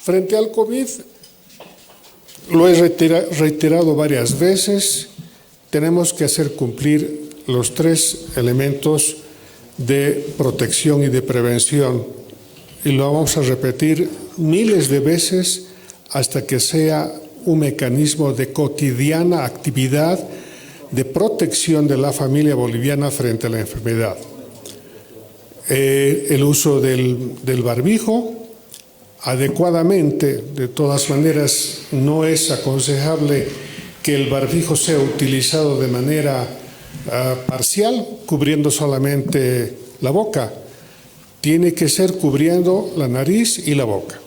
Frente al COVID, lo he reiterado varias veces, tenemos que hacer cumplir los 3 elementos de protección y de prevención, y lo vamos a repetir miles de veces hasta que sea un mecanismo de cotidiana actividad de protección de la familia boliviana frente a la enfermedad. El uso del barbijo adecuadamente. De todas maneras, no es aconsejable que el barbijo sea utilizado de manera parcial, cubriendo solamente la boca. Tiene que ser cubriendo la nariz y la boca.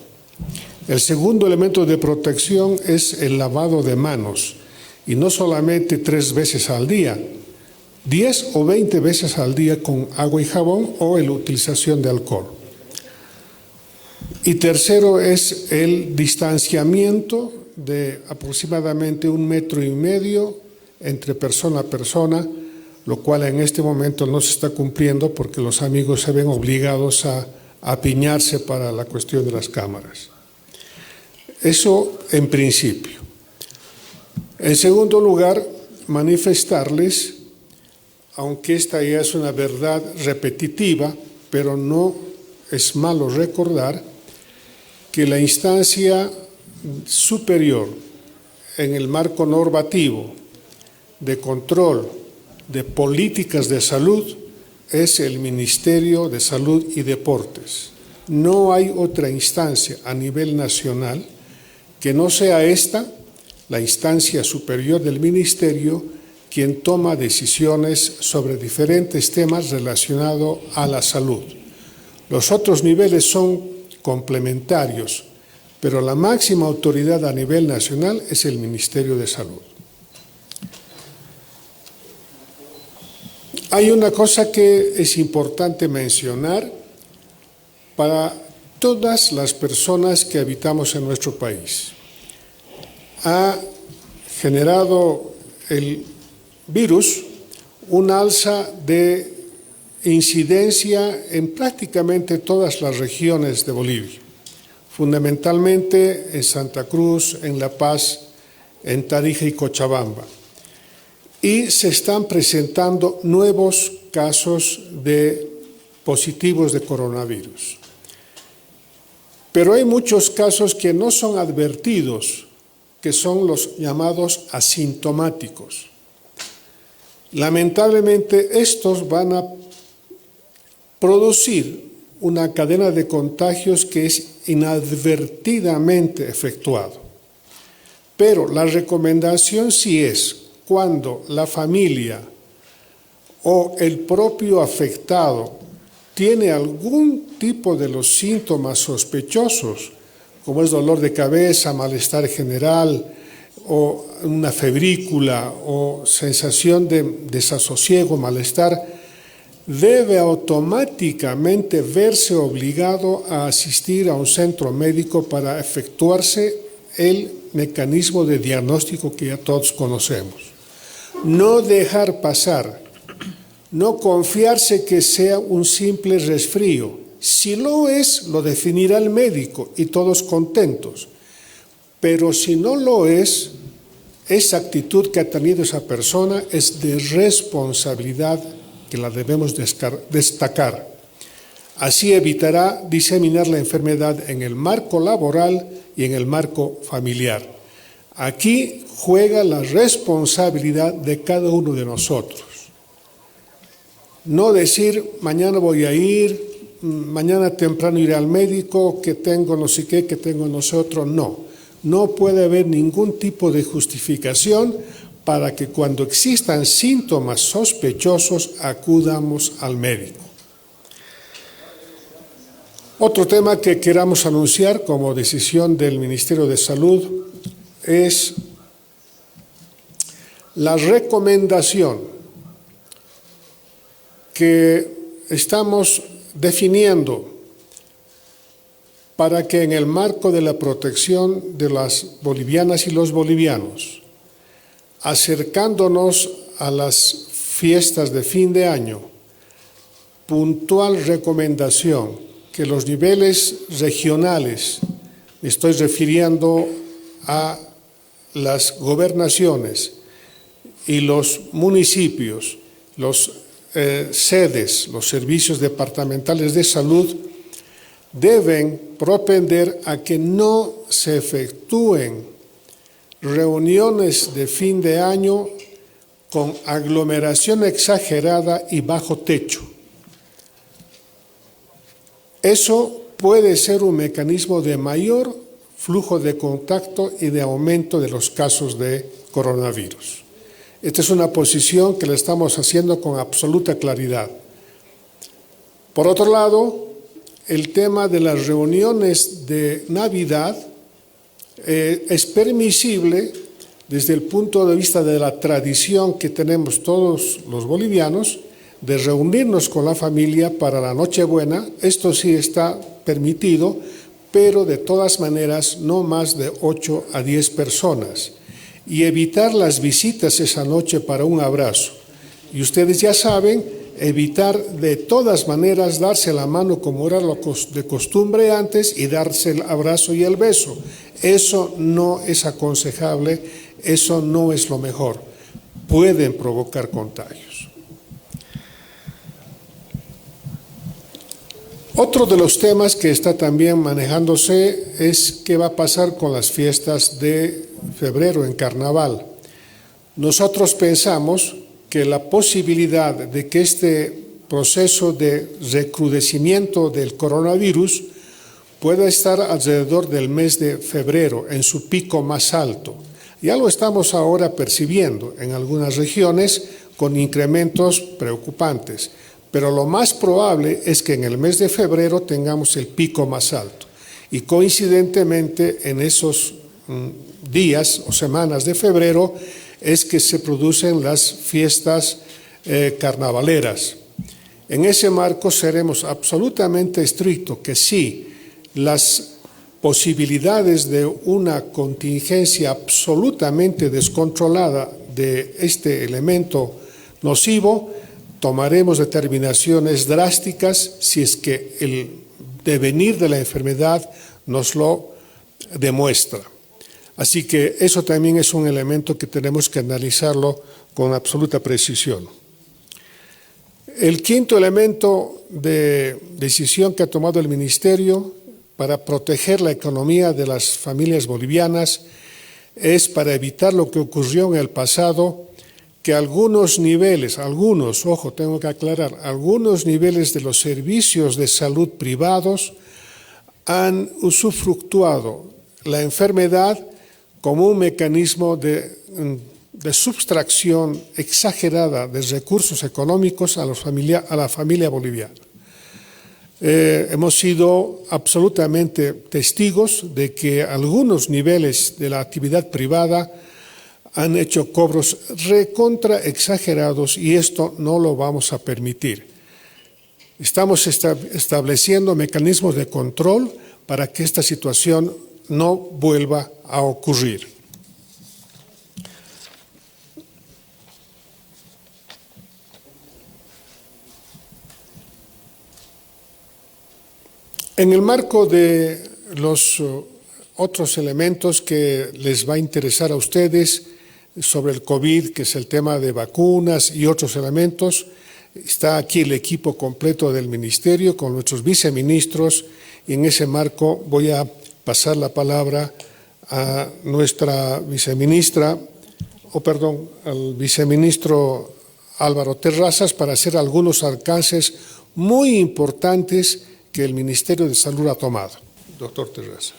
El segundo elemento de protección es el lavado de manos, y no solamente 3 veces al día, 10 o 20 veces al día con agua y jabón o la utilización de alcohol. Y tercero es el distanciamiento de aproximadamente 1,5 metros entre persona a persona, lo cual en este momento no se está cumpliendo porque los amigos se ven obligados a apiñarse para la cuestión de las cámaras. Eso en principio. En segundo lugar, manifestarles, aunque esta ya es una verdad repetitiva, pero no es malo recordar, que la instancia superior en el marco normativo de control de políticas de salud es el Ministerio de Salud y Deportes. No hay otra instancia a nivel nacional que no sea esta, la instancia superior del Ministerio, quien toma decisiones sobre diferentes temas relacionados a la salud. Los otros niveles son complementarios, pero la máxima autoridad a nivel nacional es el Ministerio de Salud. Hay una cosa que es importante mencionar para todas las personas que habitamos en nuestro país. Ha generado el virus una alza de incidencia en prácticamente todas las regiones de Bolivia, fundamentalmente en Santa Cruz, en La Paz, en Tarija y Cochabamba. Y se están presentando nuevos casos de positivos de coronavirus. Pero hay muchos casos que no son advertidos, que son los llamados asintomáticos. Lamentablemente, estos van a producir una cadena de contagios que es inadvertidamente efectuado. Pero la recomendación sí es cuando la familia o el propio afectado tiene algún tipo de los síntomas sospechosos, como es dolor de cabeza, malestar general, o una febrícula, o sensación de desasosiego, malestar, debe automáticamente verse obligado a asistir a un centro médico para efectuarse el mecanismo de diagnóstico que ya todos conocemos. No dejar pasar, no confiarse que sea un simple resfrío. Si lo es, lo definirá el médico y todos contentos. Pero si no lo es, esa actitud que ha tenido esa persona es de responsabilidad que la debemos destacar. Así evitará diseminar la enfermedad en el marco laboral y en el marco familiar. Aquí juega la responsabilidad de cada uno de nosotros. No decir, mañana voy a ir, mañana temprano iré al médico, que tengo no sé qué, que tengo nosotros. No puede haber ningún tipo de justificación para que cuando existan síntomas sospechosos acudamos al médico. Otro tema que queramos anunciar como decisión del Ministerio de Salud es la recomendación que estamos definiendo para que en el marco de la protección de las bolivianas y los bolivianos, acercándonos a las fiestas de fin de año, puntual recomendación que los niveles regionales me estoy refiriendo a las gobernaciones y los municipios, los sedes, los servicios departamentales de salud, deben propender a que no se efectúen reuniones de fin de año con aglomeración exagerada y bajo techo. Eso puede ser un mecanismo de mayor flujo de contacto y de aumento de los casos de coronavirus. Esta es una posición que la estamos haciendo con absoluta claridad. Por otro lado, el tema de las reuniones de Navidad es permisible desde el punto de vista de la tradición que tenemos todos los bolivianos de reunirnos con la familia para la Nochebuena. Esto sí está permitido, pero de todas maneras no más de 8 a 10 personas, y evitar las visitas esa noche para un abrazo. Y ustedes ya saben, evitar de todas maneras darse la mano como era lo de costumbre antes y darse el abrazo y el beso. Eso no es aconsejable, eso no es lo mejor. Pueden provocar contagios. Otro de los temas que está también manejándose es qué va a pasar con las fiestas de febrero en carnaval. Nosotros pensamos que la posibilidad de que este proceso de recrudecimiento del coronavirus pueda estar alrededor del mes de febrero, en su pico más alto. Ya lo estamos ahora percibiendo en algunas regiones con incrementos preocupantes, pero lo más probable es que en el mes de febrero tengamos el pico más alto. Y coincidentemente en esos días o semanas de febrero es que se producen las fiestas carnavaleras. En ese marco seremos absolutamente estrictos que sí, las posibilidades de una contingencia absolutamente descontrolada de este elemento nocivo, tomaremos determinaciones drásticas si es que el devenir de la enfermedad nos lo demuestra. Así que eso también es un elemento que tenemos que analizarlo con absoluta precisión. El quinto elemento de decisión que ha tomado el Ministerio para proteger la economía de las familias bolivianas es para evitar lo que ocurrió en el pasado, que algunos niveles, ojo, tengo que aclarar, algunos niveles de los servicios de salud privados han usufructuado la enfermedad como un mecanismo de subtracción exagerada de recursos económicos a la familia boliviana. Hemos sido absolutamente testigos de que algunos niveles de la actividad privada han hecho cobros recontra exagerados y esto no lo vamos a permitir. Estamos estableciendo mecanismos de control para que esta situación no vuelva a ocurrir. En el marco de los otros elementos que les va a interesar a ustedes sobre el COVID, que es el tema de vacunas y otros elementos, está aquí el equipo completo del Ministerio con nuestros viceministros, y en ese marco voy a pasar la palabra a nuestra viceministra, al viceministro Álvaro Terrazas para hacer algunos alcances muy importantes que el Ministerio de Salud ha tomado. Doctor Terrazas.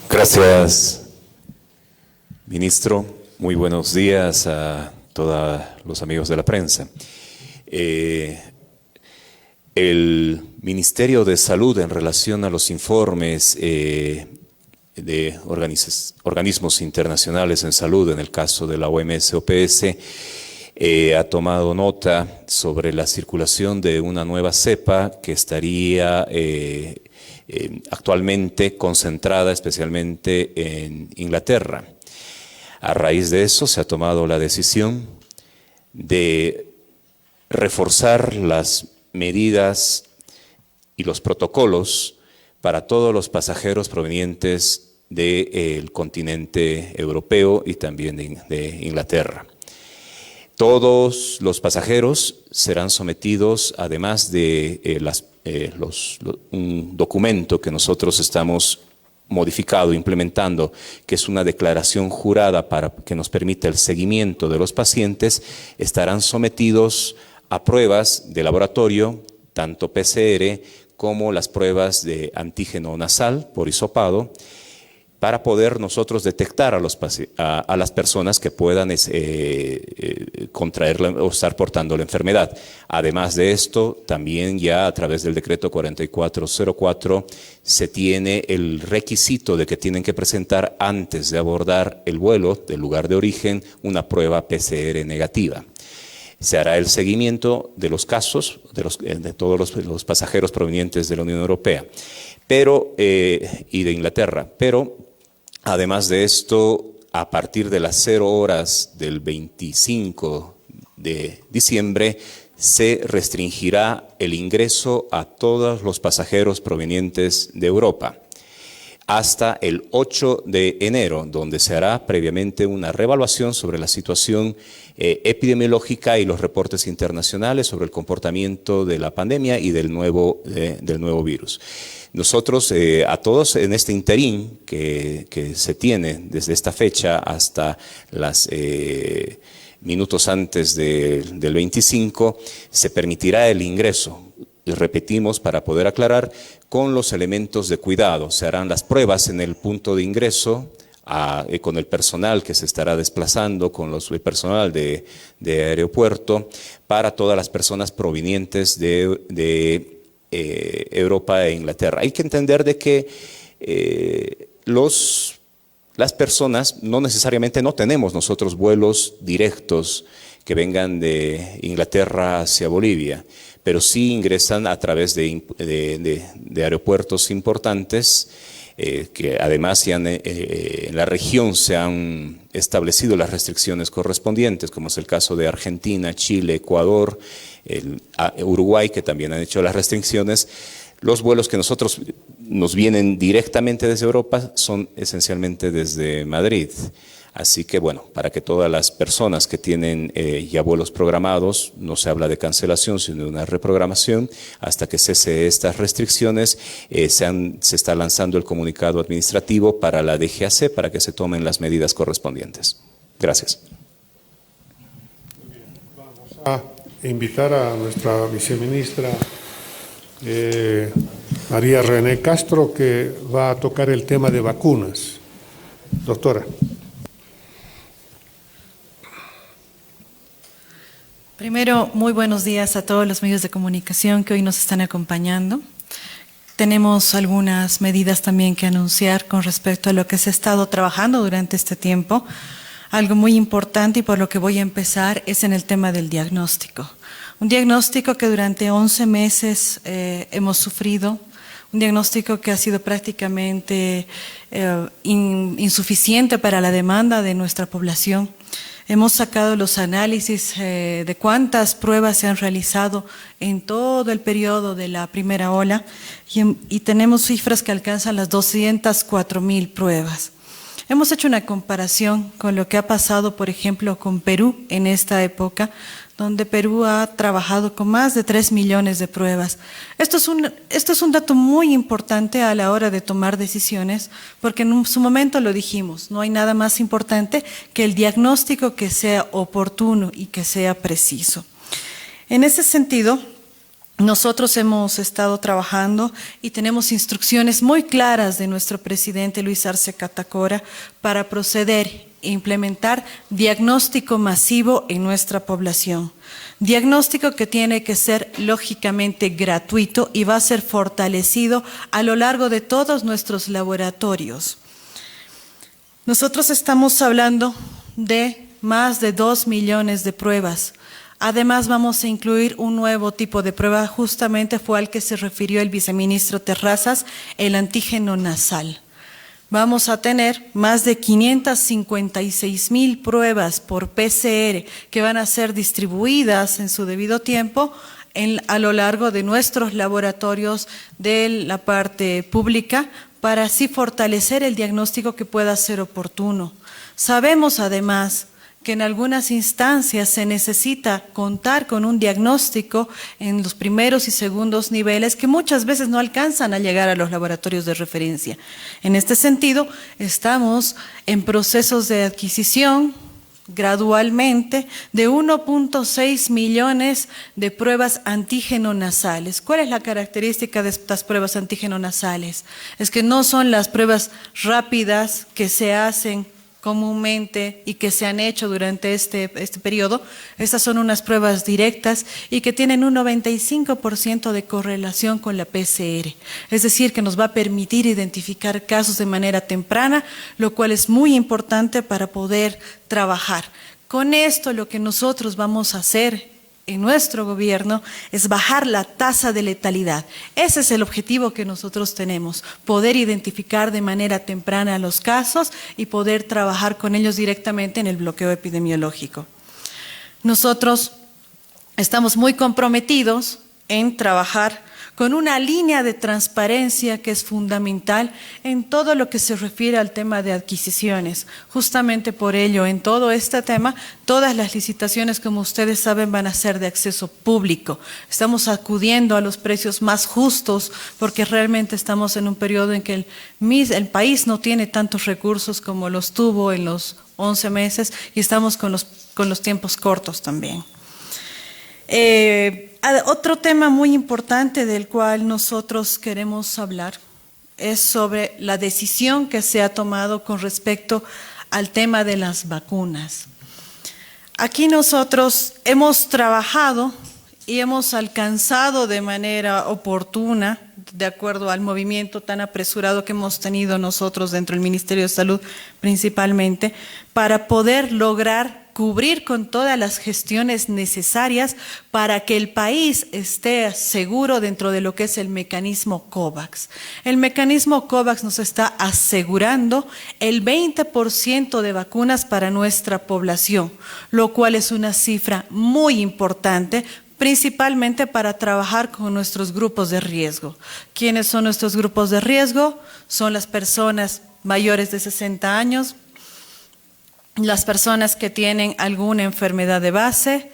Gracias, ministro. Muy buenos días a todos los amigos de la prensa. El Ministerio de Salud, en relación a los informes de organismos internacionales en salud, en el caso de la OMS-OPS, ha tomado nota sobre la circulación de una nueva cepa que estaría actualmente concentrada especialmente en Inglaterra. A raíz de eso se ha tomado la decisión de reforzar las medidas y los protocolos para todos los pasajeros provenientes del continente europeo y también de Inglaterra. Todos los pasajeros serán sometidos, además de un documento que nosotros estamos implementando, que es una declaración jurada para que nos permita el seguimiento de los pacientes, estarán sometidos a pruebas de laboratorio, tanto PCR como las pruebas de antígeno nasal por hisopado, para poder nosotros detectar a las personas que puedan contraer o estar portando la enfermedad. Además de esto, también ya a través del decreto 4404 se tiene el requisito de que tienen que presentar antes de abordar el vuelo del lugar de origen una prueba PCR negativa. Se hará el seguimiento de los casos de todos los pasajeros provenientes de la Unión Europea y de Inglaterra, pero además de esto, a partir de las 0 horas del 25 de diciembre, se restringirá el ingreso a todos los pasajeros provenientes de Europa, hasta el 8 de enero, donde se hará previamente una reevaluación sobre la situación epidemiológica y los reportes internacionales sobre el comportamiento de la pandemia y del nuevo virus. Nosotros, a todos en este interín que se tiene desde esta fecha hasta los minutos antes del 25, se permitirá el ingreso. Y repetimos, para poder aclarar, con los elementos de cuidado. Se harán las pruebas en el punto de ingreso, con el personal que se estará desplazando, con el personal de aeropuerto, para todas las personas provenientes de Europa e Inglaterra. Hay que entender de que las personas no necesariamente no tenemos nosotros vuelos directos que vengan de Inglaterra hacia Bolivia, pero sí ingresan a través de aeropuertos importantes que además en la región se han establecido las restricciones correspondientes, como es el caso de Argentina, Chile, Ecuador, Uruguay, que también han hecho las restricciones. Los vuelos que nos vienen directamente desde Europa son esencialmente desde Madrid. Así que bueno, para que todas las personas que tienen ya vuelos programados, no se habla de cancelación, sino de una reprogramación, hasta que cese estas restricciones, se está lanzando el comunicado administrativo para la DGAC para que se tomen las medidas correspondientes. Gracias. Vamos a invitar a nuestra viceministra María René Castro, que va a tocar el tema de vacunas. Doctora. Primero, muy buenos días a todos los medios de comunicación que hoy nos están acompañando. Tenemos algunas medidas también que anunciar con respecto a lo que se ha estado trabajando durante este tiempo. Algo muy importante y por lo que voy a empezar es en el tema del diagnóstico. Un diagnóstico que durante 11 meses hemos sufrido, un diagnóstico que ha sido prácticamente insuficiente para la demanda de nuestra población. Hemos sacado los análisis de cuántas pruebas se han realizado en todo el periodo de la primera ola y tenemos cifras que alcanzan las 204.000 pruebas. Hemos hecho una comparación con lo que ha pasado, por ejemplo, con Perú en esta época, donde Perú ha trabajado con más de 3 millones de pruebas. Esto es un dato muy importante a la hora de tomar decisiones, porque en su momento lo dijimos, no hay nada más importante que el diagnóstico que sea oportuno y que sea preciso. En ese sentido, nosotros hemos estado trabajando y tenemos instrucciones muy claras de nuestro presidente Luis Arce Catacora para proceder e implementar diagnóstico masivo en nuestra población. Diagnóstico que tiene que ser lógicamente gratuito y va a ser fortalecido a lo largo de todos nuestros laboratorios. Nosotros estamos hablando de más de 2 millones de pruebas. Además vamos a incluir un nuevo tipo de prueba, justamente fue al que se refirió el viceministro Terrazas, el antígeno nasal. Vamos a tener más de 556.000 pruebas por PCR que van a ser distribuidas en su debido tiempo a lo largo de nuestros laboratorios de la parte pública para así fortalecer el diagnóstico que pueda ser oportuno. Sabemos además que en algunas instancias se necesita contar con un diagnóstico en los primeros y segundos niveles que muchas veces no alcanzan a llegar a los laboratorios de referencia. En este sentido, estamos en procesos de adquisición gradualmente de 1.6 millones de pruebas antígeno nasales. ¿Cuál es la característica de estas pruebas antígeno nasales? Es que no son las pruebas rápidas que se hacen comúnmente y que se han hecho durante este periodo. Estas son unas pruebas directas y que tienen un 95% de correlación con la PCR. Es decir, que nos va a permitir identificar casos de manera temprana, lo cual es muy importante para poder trabajar. Con esto lo que nosotros vamos a hacer en nuestro gobierno es bajar la tasa de letalidad. Ese es el objetivo que nosotros tenemos, poder identificar de manera temprana los casos y poder trabajar con ellos directamente en el bloqueo epidemiológico. Nosotros estamos muy comprometidos en trabajar con una línea de transparencia que es fundamental en todo lo que se refiere al tema de adquisiciones. Justamente por ello, en todo este tema, todas las licitaciones, como ustedes saben, van a ser de acceso público. Estamos acudiendo a los precios más justos porque realmente estamos en un periodo en que el país no tiene tantos recursos como los tuvo en los 11 meses y estamos con los tiempos cortos también. Otro tema muy importante del cual nosotros queremos hablar es sobre la decisión que se ha tomado con respecto al tema de las vacunas. Aquí nosotros hemos trabajado y hemos alcanzado de manera oportuna, de acuerdo al movimiento tan apresurado que hemos tenido nosotros dentro del Ministerio de Salud principalmente, para poder lograr cubrir con todas las gestiones necesarias para que el país esté seguro dentro de lo que es el mecanismo COVAX. El mecanismo COVAX nos está asegurando el 20% de vacunas para nuestra población, lo cual es una cifra muy importante, principalmente para trabajar con nuestros grupos de riesgo. ¿Quiénes son nuestros grupos de riesgo? Son las personas mayores de 60 años, las personas que tienen alguna enfermedad de base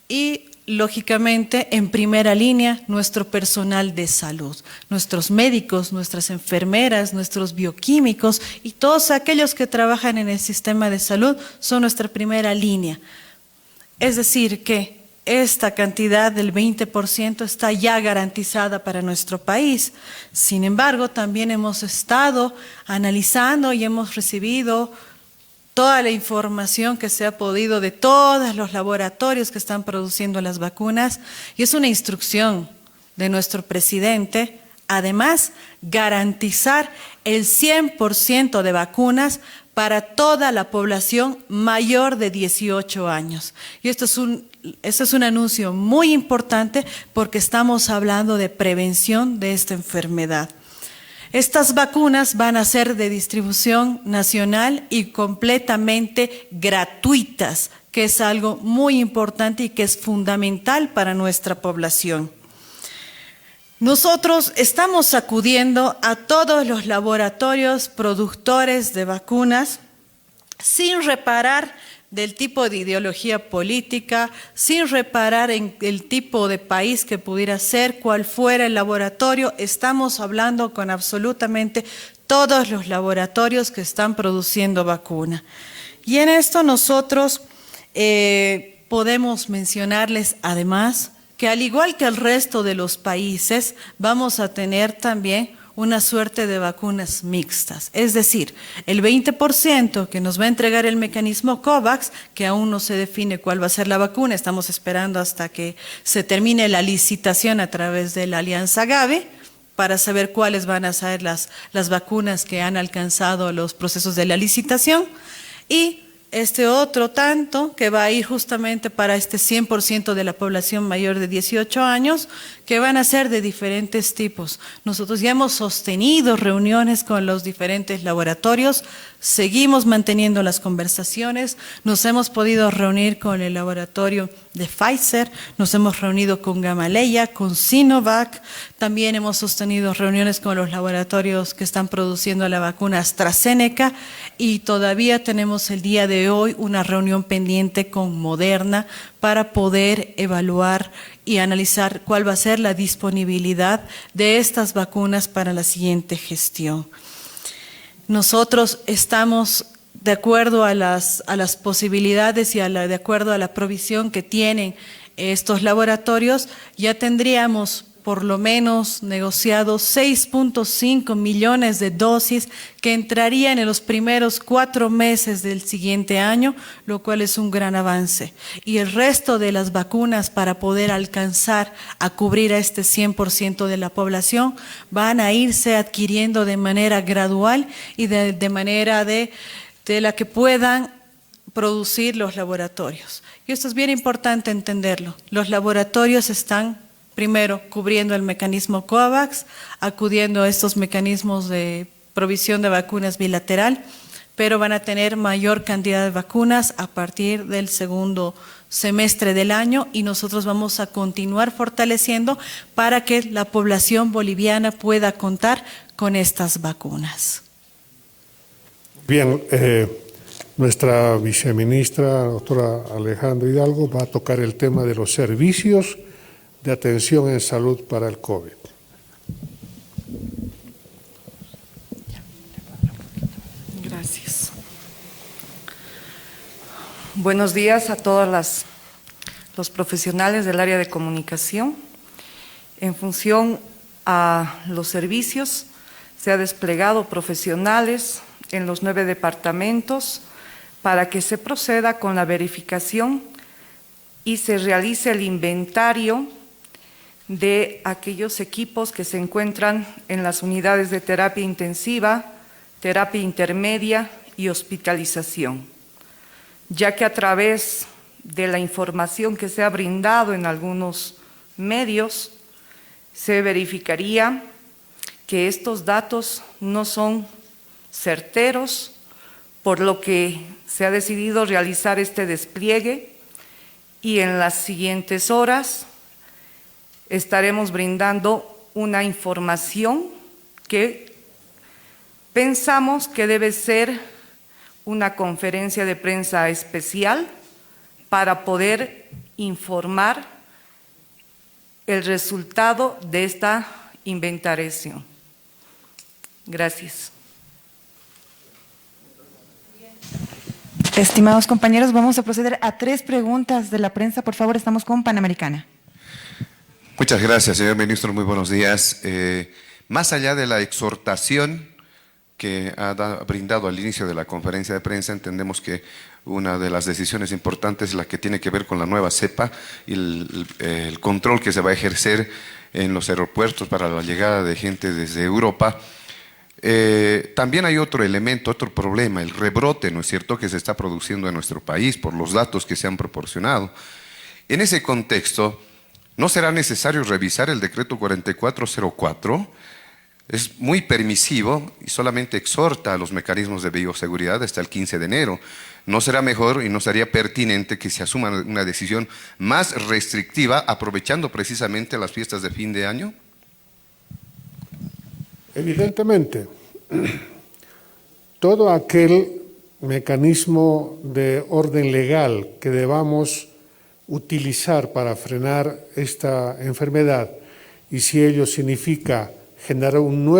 y, lógicamente, en primera línea, nuestro personal de salud, nuestros médicos, nuestras enfermeras, nuestros bioquímicos y todos aquellos que trabajan en el sistema de salud son nuestra primera línea. Es decir, que esta cantidad del 20% está ya garantizada para nuestro país. Sin embargo, también hemos estado analizando y hemos recibido toda la información que se ha podido de todos los laboratorios que están produciendo las vacunas y es una instrucción de nuestro presidente, además, garantizar el 100% de vacunas para toda la población mayor de 18 años. Y esto es un anuncio muy importante porque estamos hablando de prevención de esta enfermedad. Estas vacunas van a ser de distribución nacional y completamente gratuitas, que es algo muy importante y que es fundamental para nuestra población. Nosotros estamos acudiendo a todos los laboratorios productores de vacunas sin reparar del tipo de ideología política, sin reparar en el tipo de país que pudiera ser, cuál fuera el laboratorio. Estamos hablando con absolutamente todos los laboratorios que están produciendo vacuna. Y en esto nosotros podemos mencionarles además que al igual que el resto de los países, vamos a tener también una suerte de vacunas mixtas. Es decir, el 20% que nos va a entregar el mecanismo COVAX, que aún no se define cuál va a ser la vacuna, estamos esperando hasta que se termine la licitación a través de la Alianza Gavi, para saber cuáles van a ser las vacunas que han alcanzado los procesos de la licitación, y este otro tanto que va a ir justamente para este 100% de la población mayor de 18 años, que van a ser de diferentes tipos. Nosotros ya hemos sostenido reuniones con los diferentes laboratorios, seguimos manteniendo las conversaciones, nos hemos podido reunir con el laboratorio de Pfizer, nos hemos reunido con Gamaleya, con Sinovac, también hemos sostenido reuniones con los laboratorios que están produciendo la vacuna AstraZeneca y todavía tenemos el día de hoy una reunión pendiente con Moderna para poder evaluar y analizar cuál va a ser la disponibilidad de estas vacunas para la siguiente gestión. Nosotros estamos de acuerdo a las posibilidades y de acuerdo a la provisión que tienen estos laboratorios, ya tendríamos por lo menos negociado 6.5 millones de dosis que entrarían en los primeros 4 meses del siguiente año, lo cual es un gran avance. Y el resto de las vacunas para poder alcanzar a cubrir a este 100% de la población van a irse adquiriendo de manera gradual y de manera de la que puedan producir los laboratorios. Y esto es bien importante entenderlo. Los laboratorios están primero cubriendo el mecanismo COVAX, acudiendo a estos mecanismos de provisión de vacunas bilateral, pero van a tener mayor cantidad de vacunas a partir del segundo semestre del año y nosotros vamos a continuar fortaleciendo para que la población boliviana pueda contar con estas vacunas. Bien, nuestra viceministra, doctora Alejandra Hidalgo, va a tocar el tema de los servicios de atención en salud para el COVID. Gracias. Buenos días a todos los profesionales del área de comunicación. En función a los servicios, se ha desplegado profesionales en los 9 departamentos para que se proceda con la verificación y se realice el inventario de aquellos equipos que se encuentran en las unidades de terapia intensiva, terapia intermedia y hospitalización, ya que a través de la información que se ha brindado en algunos medios, se verificaría que estos datos no son certeros, por lo que se ha decidido realizar este despliegue y en las siguientes horas estaremos brindando una información que pensamos que debe ser una conferencia de prensa especial para poder informar el resultado de esta inventariación. Gracias. Estimados compañeros, vamos a proceder a 3 preguntas de la prensa. Por favor, estamos con Panamericana. Muchas gracias, señor ministro. Muy buenos días. Más allá de la exhortación que ha brindado al inicio de la conferencia de prensa, entendemos que una de las decisiones importantes es la que tiene que ver con la nueva cepa y el control que se va a ejercer en los aeropuertos para la llegada de gente desde Europa. También hay otro elemento, otro problema, el rebrote, ¿no es cierto?, que se está produciendo en nuestro país por los datos que se han proporcionado. En ese contexto, ¿no será necesario revisar el decreto 4404? Es muy permisivo y solamente exhorta a los mecanismos de bioseguridad hasta el 15 de enero. ¿No será mejor y no sería pertinente que se asuma una decisión más restrictiva aprovechando precisamente las fiestas de fin de año? Evidentemente, todo aquel mecanismo de orden legal que debamos utilizar para frenar esta enfermedad, y si ello significa generar una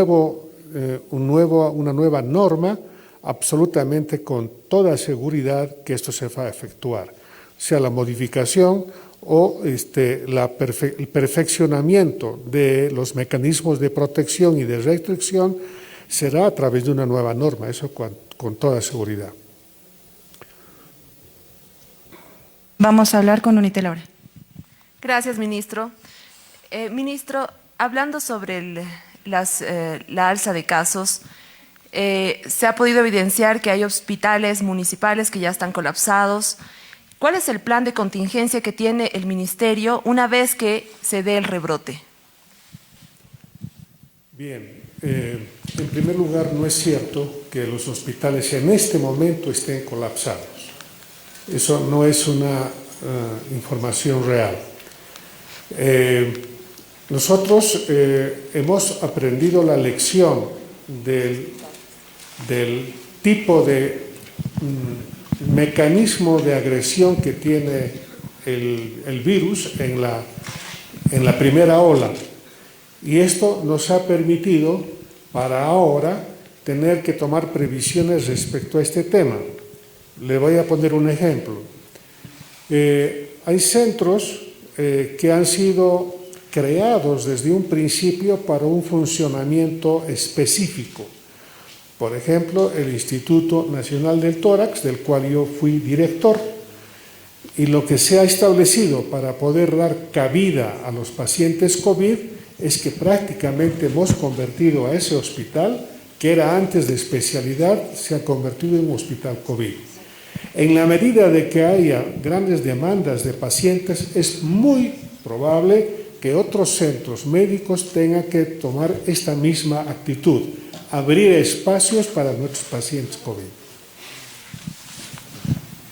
nueva norma, absolutamente con toda seguridad que esto se va a efectuar, sea la modificación o el perfeccionamiento de los mecanismos de protección y de restricción será a través de una nueva norma, eso con toda seguridad. Vamos a hablar con Unitel ahora. Gracias, ministro. Ministro, hablando sobre la alza de casos, se ha podido evidenciar que hay hospitales municipales que ya están colapsados. ¿Cuál es el plan de contingencia que tiene el ministerio una vez que se dé el rebrote? Bien, en primer lugar, no es cierto que los hospitales en este momento estén colapsados. Eso no es una información real. Nosotros hemos aprendido la lección del tipo de mecanismo de agresión que tiene el virus en la primera ola. Y esto nos ha permitido, para ahora, tener que tomar previsiones respecto a este tema. Le voy a poner un ejemplo. Hay centros que han sido creados desde un principio para un funcionamiento específico. Por ejemplo, el Instituto Nacional del Tórax, del cual yo fui director, y lo que se ha establecido para poder dar cabida a los pacientes COVID es que prácticamente hemos convertido a ese hospital, que era antes de especialidad, se ha convertido en un hospital COVID. En la medida de que haya grandes demandas de pacientes, es muy probable que otros centros médicos tengan que tomar esta misma actitud, abrir espacios para nuestros pacientes COVID.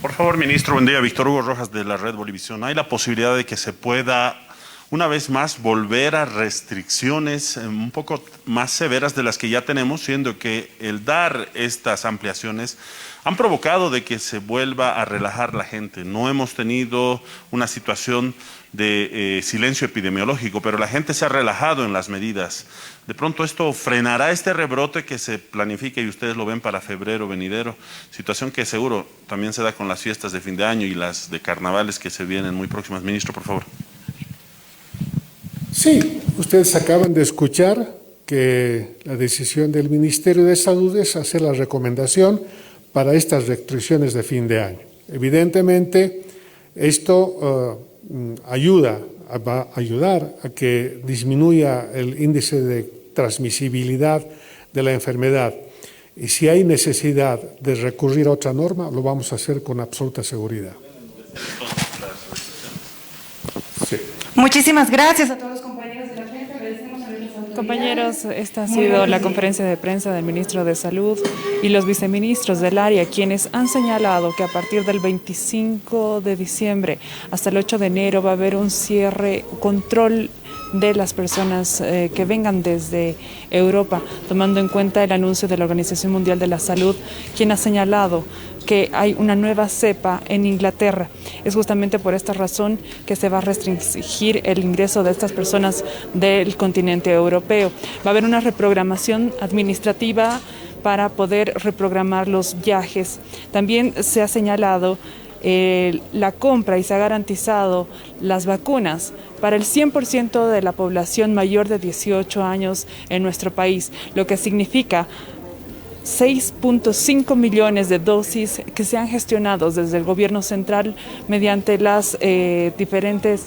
Por favor, ministro, buen día. Víctor Hugo Rojas, de la Red Bolivisión. ¿Hay la posibilidad de que se pueda, una vez más, volver a restricciones un poco más severas de las que ya tenemos, siendo que el dar estas ampliaciones han provocado de que se vuelva a relajar la gente? No hemos tenido una situación de silencio epidemiológico, pero la gente se ha relajado en las medidas. De pronto esto frenará este rebrote que se planifica y ustedes lo ven para febrero venidero, situación que seguro también se da con las fiestas de fin de año y las de carnavales que se vienen muy próximas. Ministro, por favor. Sí, ustedes acaban de escuchar que la decisión del Ministerio de Salud es hacer la recomendación para estas restricciones de fin de año. Evidentemente, esto va a ayudar a que disminuya el índice de transmisibilidad de la enfermedad. Y si hay necesidad de recurrir a otra norma, lo vamos a hacer con absoluta seguridad. Sí. Muchísimas gracias a todos los compañeros de la prensa. Agradecemos a nuestras autoridades. Compañeros, esta ha sido la conferencia de prensa del ministro de Salud y los viceministros del área, quienes han señalado que a partir del 25 de diciembre hasta el 8 de enero va a haber un cierre, control de las personas que vengan desde Europa, tomando en cuenta el anuncio de la Organización Mundial de la Salud, quien ha señalado que hay una nueva cepa en Inglaterra. Es justamente por esta razón que se va a restringir el ingreso de estas personas del continente europeo. Va a haber una reprogramación administrativa para poder reprogramar los viajes. También se ha señalado la compra y se ha garantizado las vacunas para el 100% de la población mayor de 18 años en nuestro país, lo que significa 6.5 millones de dosis que se han gestionado desde el gobierno central mediante las diferentes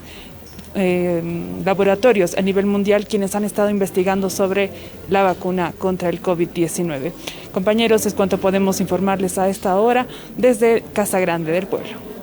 laboratorios a nivel mundial, quienes han estado investigando sobre la vacuna contra el COVID-19. Compañeros, es cuanto podemos informarles a esta hora desde Casa Grande del Pueblo.